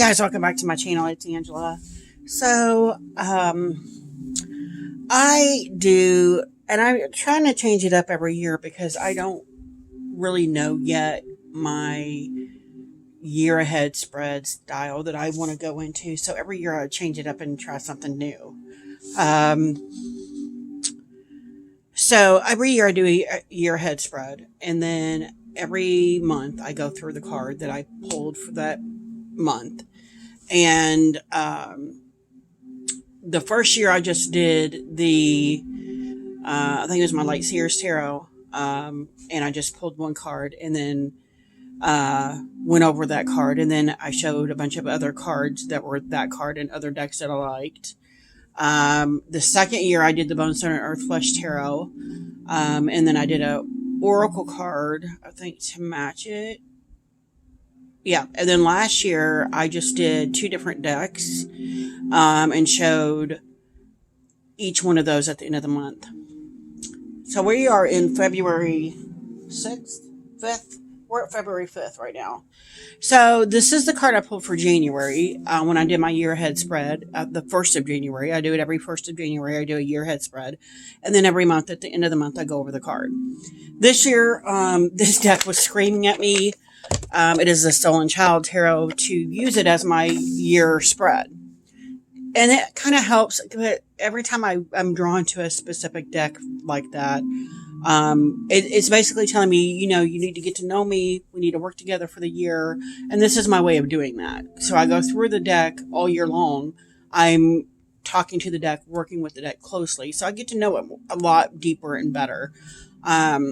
guys, welcome back to my channel. It's Angela. So, I do, and I'm trying to change it up every year because I don't really know yet my year ahead spread style that I want to go into. So every year I change it up and try something new. So every year I do a year ahead spread, and then every month I go through the card that I pulled for that month. And the first year I just did I think it was my Light Seers Tarot, and I just pulled one card and then went over that card, and then I showed a bunch of other cards that were that card and other decks that I liked. The second year I did the Bone Stone and Earth Flesh Tarot, and then I did a Oracle card, I think, to match it. Yeah, and then last year I just did two different decks, and showed each one of those at the end of the month. So we are in February 6th, 5th. We're at February 5th right now. So this is the card I pulled for January when I did my year ahead spread. The 1st of January. I do it every 1st of January. I do a year ahead spread. And then every month at the end of the month I go over the card. This year, this deck was screaming at me. It is the Stolen Child Tarot, to use it as my year spread. And it kind of helps, but every time I'm drawn to a specific deck like that, it's basically telling me, you need to get to know me. We need to work together for the year. And this is my way of doing that. So I go through the deck all year long. I'm talking to the deck, working with the deck closely. So I get to know it a lot deeper and better. Like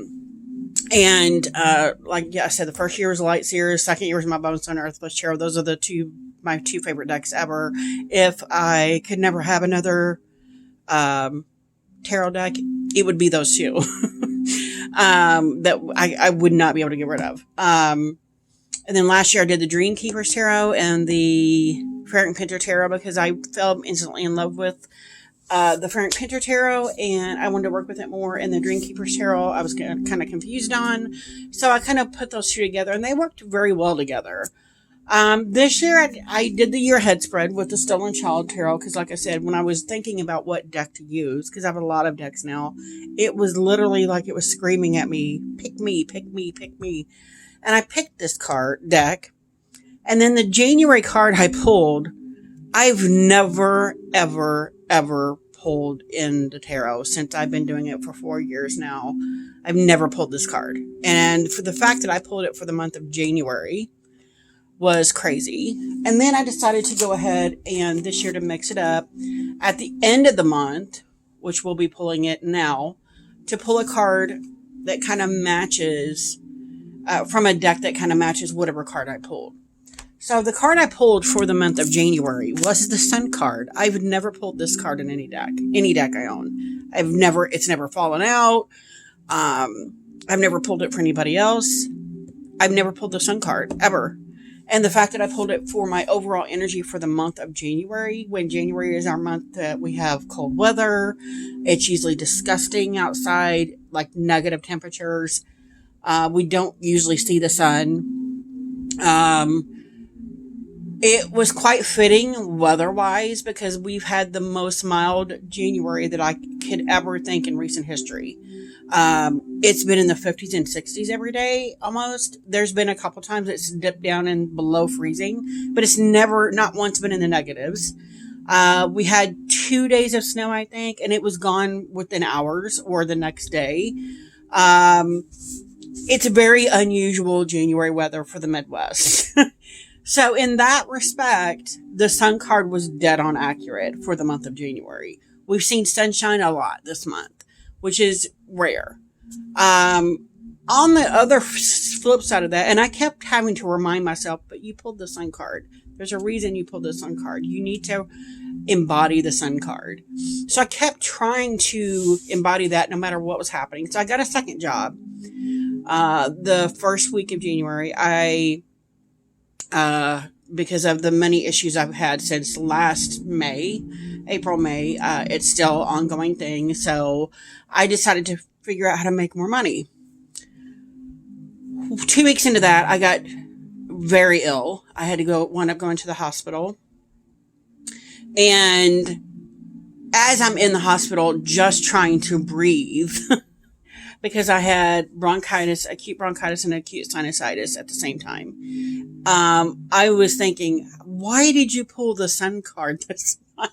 I said, the first year was Light Seers, second year was my Bone Stone Earth Flesh Tarot. Those are my two favorite decks ever. If I could never have another tarot deck, it would be those two that I would not be able to get rid of. And then last year I did the Dream Keepers Tarot and the Ferret and Pinter Tarot because I fell instantly in love with the Ferret and Pinter Tarot, and I wanted to work with it more. And the Dream Keepers Tarot I was kind of confused on, so I kind of put those two together, and they worked very well together. This year I did the year ahead spread with the Stolen Child Tarot because, like I said, when I was thinking about what deck to use, because I have a lot of decks now, it was literally like it was screaming at me, pick me, pick me, pick me. And I picked this deck. And then the January card I pulled, I've never, ever, ever pulled in the tarot since I've been doing it for 4 years now. I've never pulled this card. And for the fact that I pulled it for the month of January was crazy. And then I decided to go ahead and this year to mix it up at the end of the month, which we'll be pulling it now, to pull a card that kind of matches from a deck that kind of matches whatever card I pulled. So the card I pulled for the month of January was the Sun card. I've never pulled this card in any deck I own. It's never fallen out. I've never pulled it for anybody else. I've never pulled the Sun card ever. And the fact that I pulled it for my overall energy for the month of January, when January is our month that we have cold weather, it's usually disgusting outside, like negative temperatures. We don't usually see the sun. It was quite fitting weather-wise because we've had the most mild January that I could ever think in recent history. It's been in the 50s and 60s every day, almost. There's been a couple times it's dipped down in below freezing, but it's not once been in the negatives. We had 2 days of snow, I think, and it was gone within hours or the next day. It's very unusual January weather for the Midwest. So in that respect, the Sun card was dead on accurate for the month of January. We've seen sunshine a lot this month, which is rare. On the other flip side of that, and I kept having to remind myself, but you pulled the Sun card. There's a reason you pulled the Sun card. You need to embody the Sun card. So I kept trying to embody that no matter what was happening. So I got a second job. The first week of January, because of the many issues I've had since last April, May, it's still an ongoing thing. So I decided to figure out how to make more money. 2 weeks into that, I got very ill. I had to wind up going to the hospital. And as I'm in the hospital, just trying to breathe, because I had bronchitis, acute bronchitis and acute sinusitis at the same time. I was thinking, why did you pull the sun card this month?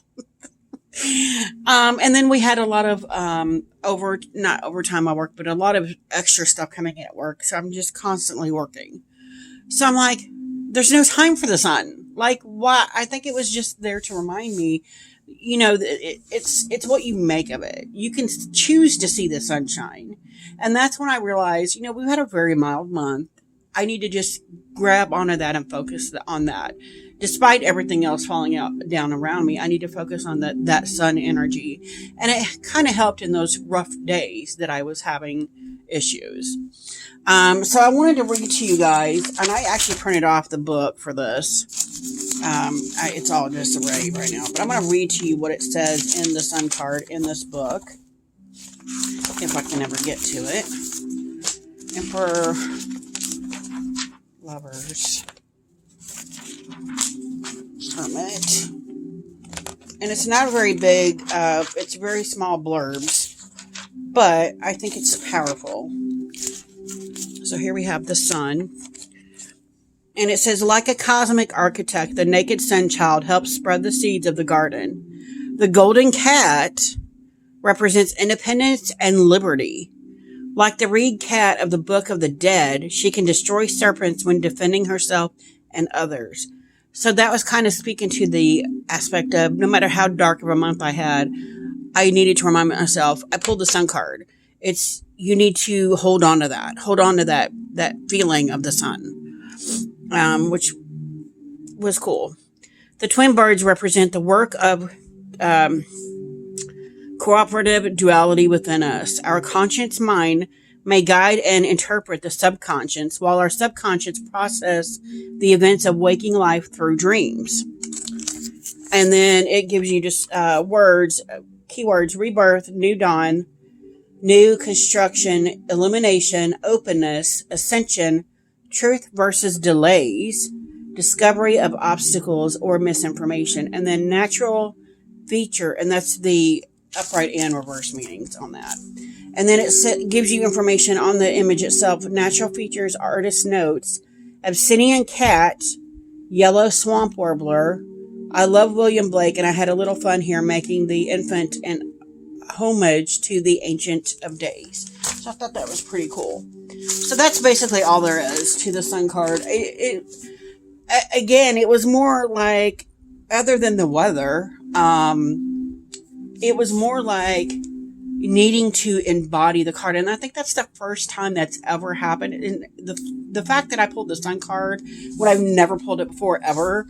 And then we had a lot of, not overtime at work, but a lot of extra stuff coming in at work. So I'm just constantly working. So I'm like, there's no time for the sun. Like, why? I think it was just there to remind me, it's what you make of it. You can choose to see the sunshine. And that's when I realized, we've had a very mild month. I need to just grab onto that and focus on that. Despite everything else falling down around me, I need to focus on that sun energy. And it kind of helped in those rough days that I was having issues. So I wanted to read to you guys, and I actually printed off the book for this. It's all disarray right now, but I'm going to read to you what it says in the sun card in this book, if I can ever get to it. And for lovers, hermit, and it's not very big. It's very small blurbs, but I think it's powerful. So here we have the sun. And it says, like a cosmic architect, the naked sun child helps spread the seeds of the garden. The golden cat represents independence and liberty. Like the reed cat of the Book of the Dead, she can destroy serpents when defending herself and others. So that was kind of speaking to the aspect of no matter how dark of a month I had, I needed to remind myself, I pulled the sun card. You need to hold on to that. Hold on to that feeling of the sun. Which was cool. The twin birds represent the work of cooperative duality within us. Our conscious mind may guide and interpret the subconscious, while our subconscious process the events of waking life through dreams. And then it gives you just keywords: rebirth, new dawn, new construction, illumination, openness, ascension, truth versus delays, discovery of obstacles or misinformation, and then natural feature, and that's the upright and reverse meanings on that. And then it gives you information on the image itself. Natural features, artist notes, Abyssinian cat, yellow swamp warbler. I love William Blake, and I had a little fun here making the infant an homage to the Ancient of Days. So I thought that was pretty cool. So that's basically all there is to the sun card. Again, it was more like, other than the weather, it was more like needing to embody the card. And I think that's the first time that's ever happened. And the fact that I pulled the sun card when I've never pulled it before ever,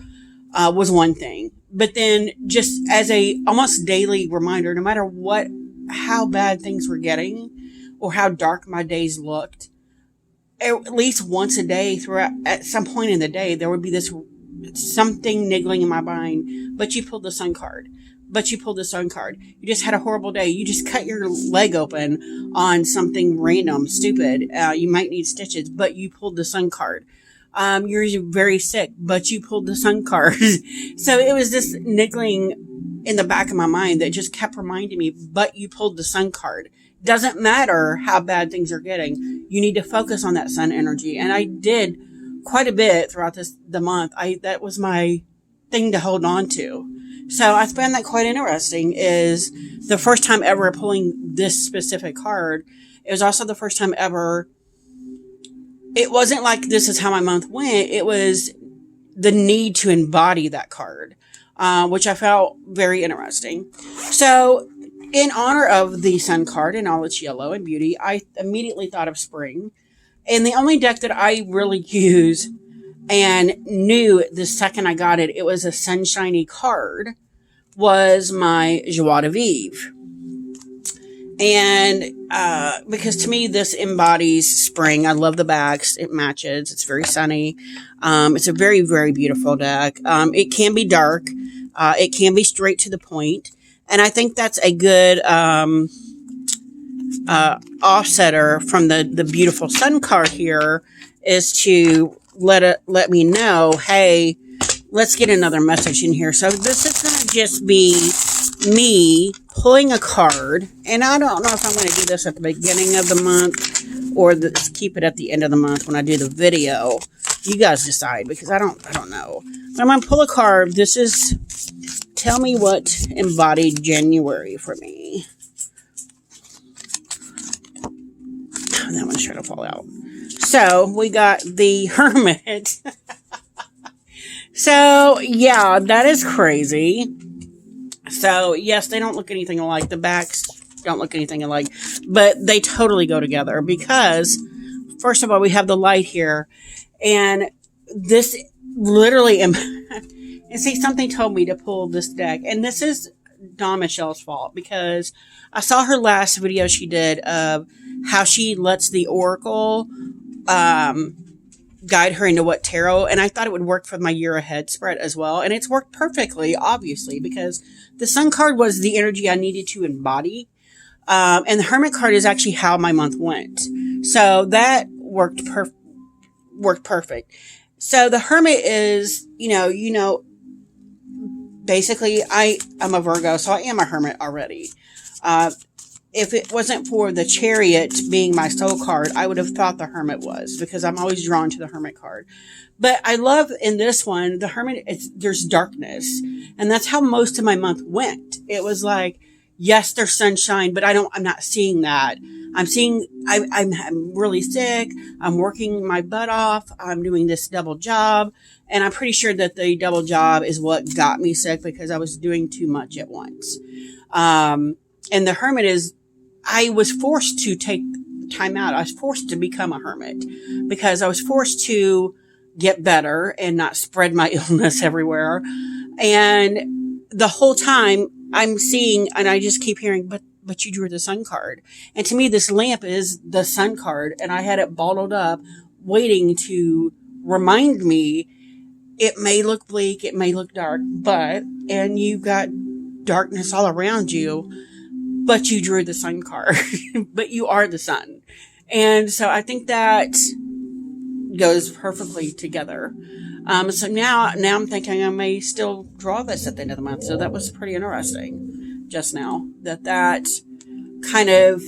was one thing. But then just as a almost daily reminder, no matter how bad things were getting or how dark my days looked, at least once a day at some point in the day, there would be this something niggling in my mind. But you pulled the sun card. You just had a horrible day. You just cut your leg open on something random, stupid. You might need stitches, but you pulled the sun card. You're very sick, but you pulled the sun card. So it was this niggling in the back of my mind that just kept reminding me, but you pulled the sun card. Doesn't matter how bad things are getting. You need to focus on that sun energy. And I did quite a bit throughout the month. That was my thing to hold on to. So I found that quite interesting. Is the first time ever pulling this specific card. It was also the first time ever. It wasn't like this is how my month went. It was the need to embody that card, which I felt very interesting. So in honor of the sun card and all its yellow and beauty, I immediately thought of spring. And the only deck that I really use and knew the second I got it, it was a sunshiny card, was my Joie de Vivre. And because to me, this embodies spring. I love the backs. It matches. It's very sunny. It's a very, very beautiful deck. It can be dark. It can be straight to the point. And I think that's a good offsetter from the beautiful sun card here, is to let me know, hey, let's get another message in here. So this is going to just be me pulling a card, and I don't know if I'm going to do this at the beginning of the month or keep it at the end of the month when I do the video. You guys decide, because I don't know. But I'm going to pull a card. This is tell me what embodied January for me. That one's trying to fall out. So we got the Hermit. So yeah, that is crazy. So yes, they don't look anything alike. The backs don't look anything alike, but they totally go together because, first of all, we have the light here, and this literally, and see, something told me to pull this deck, and this is Dawn Michelle's fault because I saw her last video she did of how she lets the Oracle guide her into what tarot, and I thought it would work for my year ahead spread as well, and it's worked perfectly, obviously, because the Sun card was the energy I needed to embody, and the Hermit card is actually how my month went, so that worked perfect. So the Hermit is, basically I'm a Virgo, so I am a Hermit already. If it wasn't for the Chariot being my soul card, I would have thought the Hermit was, because I'm always drawn to the Hermit card. But I love in this one, the Hermit, there's darkness. And that's how most of my month went. It was like, yes, there's sunshine, but I'm not seeing that. I'm really sick. I'm working my butt off. I'm doing this double job. And I'm pretty sure that the double job is what got me sick because I was doing too much at once. And the Hermit is, I was forced to take time out. I was forced to become a hermit because I was forced to get better and not spread my illness everywhere. And the whole time I'm seeing, and I just keep hearing, but you drew the Sun card. And to me, this lamp is the Sun card. And I had it bottled up waiting to remind me it may look bleak, it may look dark, and you've got darkness all around you. But you drew the Sun card, but you are the sun. And so I think that goes perfectly together. So now I'm thinking I may still draw this at the end of the month. So that was pretty interesting just now that kind of,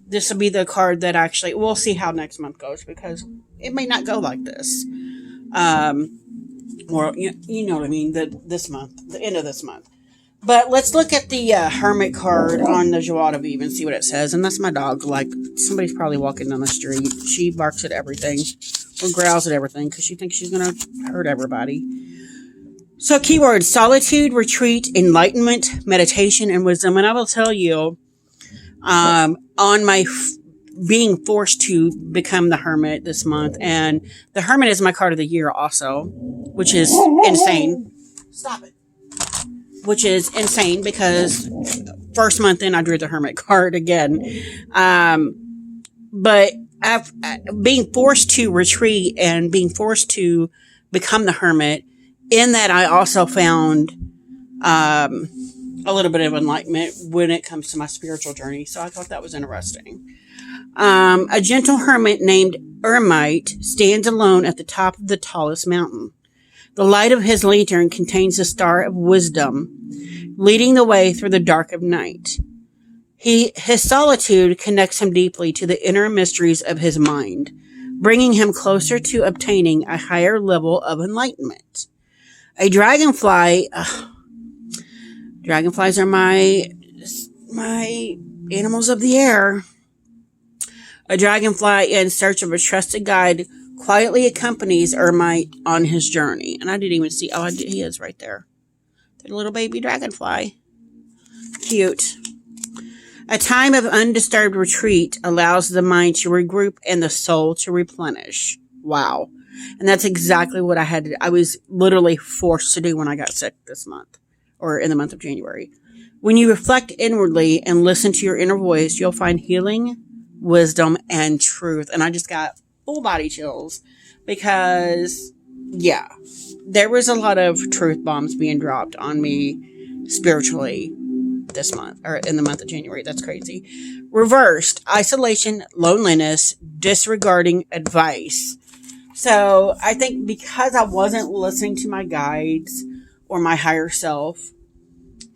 this will be the card that actually, we'll see how next month goes because it may not go like this. Or you know what I mean? This month, the end of this month. But let's look at the Hermit card on the Joie de Vivre and see what it says. And that's my dog. Like, somebody's probably walking down the street. She barks at everything or growls at everything because she thinks she's going to hurt everybody. So, keywords: solitude, retreat, enlightenment, meditation, and wisdom. And I will tell you, on my being forced to become the Hermit this month, and the Hermit is my card of the year also, which is insane. Stop it. Which is insane because first month in I drew the Hermit card again. But being forced to retreat and being forced to become the Hermit, in that I also found a little bit of enlightenment when it comes to my spiritual journey. So I thought that was interesting. A gentle hermit named Ermite stands alone at the top of the tallest mountain. The light of his lantern contains the star of wisdom, leading the way through the dark of night. His solitude connects him deeply to the inner mysteries of his mind, bringing him closer to obtaining a higher level of enlightenment. A dragonfly, dragonflies are my animals of the air. A dragonfly in search of a trusted guide quietly accompanies Ermite on his journey. And I didn't even see, he is right there. The little baby dragonfly. Cute. A time of undisturbed retreat allows the mind to regroup and the soul to replenish. Wow. And that's exactly what I was literally forced to do when I got sick this month, or in the month of January. When you reflect inwardly and listen to your inner voice, you'll find healing, wisdom, and truth. And I just got full body chills because, yeah, there was a lot of truth bombs being dropped on me spiritually this month, or in the month of January. That's crazy. Reversed: isolation, loneliness, disregarding advice. So I think because I wasn't listening to my guides or my higher self,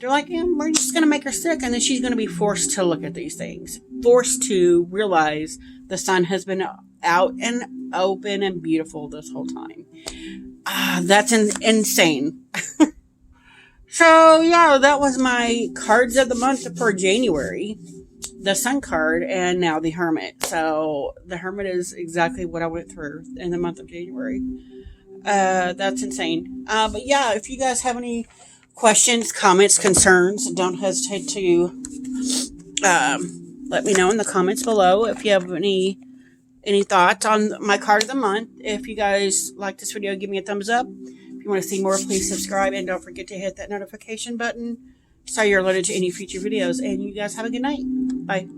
they're like, yeah, we're just going to make her sick. And then she's going to be forced to look at these things, forced to realize the sun has been out and open and beautiful this whole time. That's insane. So, yeah, that was my cards of the month for January. The Sun card and now the Hermit. So, the Hermit is exactly what I went through in the month of January. That's insane. But yeah, if you guys have any questions, comments, concerns, don't hesitate to let me know in the comments below. If you have any thoughts on my card of the month, if you guys like this video, give me a thumbs up. If you want to see more, please subscribe, and don't forget to hit that notification button so you're alerted to any future videos. And you guys have a good night. Bye.